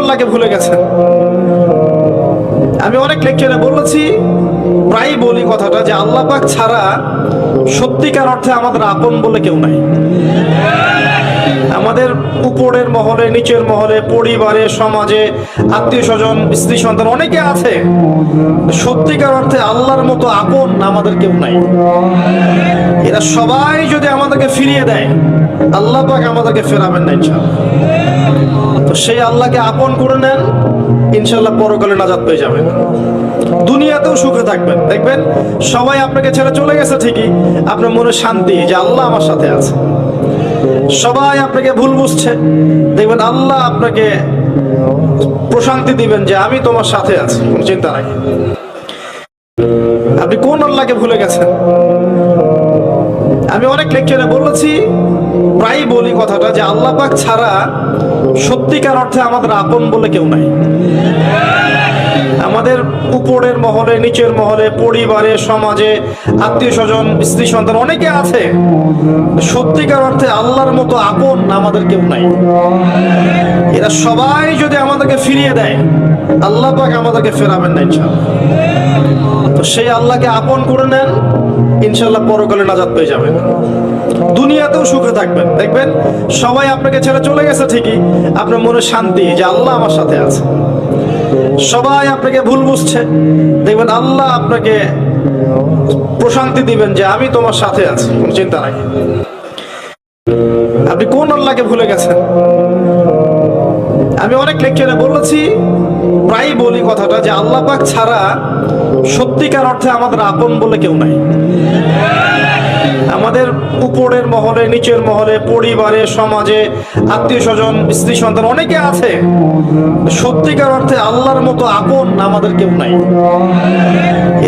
আল্লাহকে ভুলে গেছেন? আমি অনেক লেকচারে বলেছি, প্রায় বলি কথাটা, যে আল্লাহ পাক ছাড়া সত্যিকার অর্থে আমাদের আপন বলে কেউ নাই। আমাদের উপরের মহলে, নিচের মহলে, পরিবারে, সমাজে, আত্মীয় স্বজন, স্ত্রী সন্তান অনেকে আছে, সত্যিকার অর্থে আল্লাহর মতো আপন আমাদের কেউ নাই। এরা সবাই যদি আমাদেরকে ফিরিয়ে দেয়, আল্লাহ পাক আমাদেরকে ফেরাবেন না ইনশাআল্লাহ। তো সেই আল্লাহকে আপন করে নেন, ইনশাআল্লাহ পরকালে নাজাত পেয়ে যাবেন, দুনিয়াতেও সুখে থাকবেন। দেখবেন সবাই আপনাকে ছেড়ে চলে গেছে ঠিকই, আপনার মনে শান্তি যে আল্লাহ আমার সাথে আছে। সবাই আপনাকে ভুল বুঝছে, দেখবেন আল্লাহ আপনাকে প্রশান্তি দিবেন যে আমি তোমার সাথে আছি, কোনো চিন্তা নাই। আপনি কোন আল্লাহকে ভুলে গেছেন? আমি অনেক লেকচারে বলেছি, প্রায় বলি কথাটা, যে আল্লাহ পাক ছাড়া সত্যিকার অর্থে আমাদের আপন বলে কেউ নাই। আমাদের উপরের মহলে, নিচের মহলে, পরিবারে, সমাজে, আত্মীয় স্বজন, স্ত্রী সন্তান অনেকে আছে, সত্যিকার অর্থে আল্লাহর মতো আপন আমাদের কেউ নাই। এরা সবাই যদি আমাদেরকে ফিরিয়ে দেয়, আল্লাহ পাক আমাদেরকে ফেরাবেন না ইনশাআল্লাহ। তো সেই আল্লাহকে আপন করে নেন, ইনশাআল্লাহ পরকালে নাজাত পেয়ে যাবেন, দুনিয়াতেও সুখে থাকবেন। দেখবেন সবাই আপনাকে ছেড়ে চলে গেছে ঠিকই, আপনার মনে শান্তি যে আল্লাহ আমার সাথে আছে। সবাই আপনাকে ভুল বুঝছে, দেখবেন আল্লাহ আপনাকে প্রশান্তি দিবেন যে আমি তোমার সাথে আছি, কোনো চিন্তা নাই। আপনি কোন আল্লাহকে ভুলে গেছেন? আমি অনেক লেকচারে বলেছি, প্রায় বলি কথাটা, যে আল্লাহ পাক ছাড়া সত্যিকার অর্থে আমাদের আপন বলে কেউ নাই। আমাদের উপরের মহলে, নিচের মহলে, পরিবারে, সমাজে, আত্মীয় স্বজন, স্ত্রী সন্তান অনেকে আছে, সত্যিকার অর্থে আল্লাহর মতো আপন আমাদের কেউ নাই।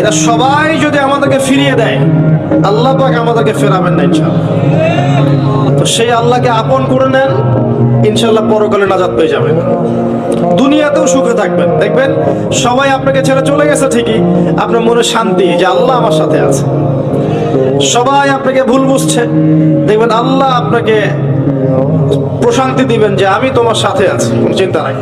এরা সবাই যদি আমাদেরকে ফিরিয়ে দেয়, আল্লাহ পাক আমাদেরকে ফেরাবেন না ইনশাআল্লাহ। তো সেই আল্লাহকে আপন করে নেন, ইনশাআল্লাহ পরকালে নাজাত পেয়ে যাবেন, দুনিয়াতেও সুখে থাকবেন। দেখবেন সবাই আপনাকে ছেড়ে চলে গেছে ঠিকই, আপনার মনে শান্তি যে আল্লাহ আমার সাথে আছে। সবাই আপনাকে ভুল বুঝছে, দেখবেন আল্লাহ আপনাকে প্রশান্তি দিবেন যে আমি তোমার সাথে আছি, কোনো চিন্তা নাই।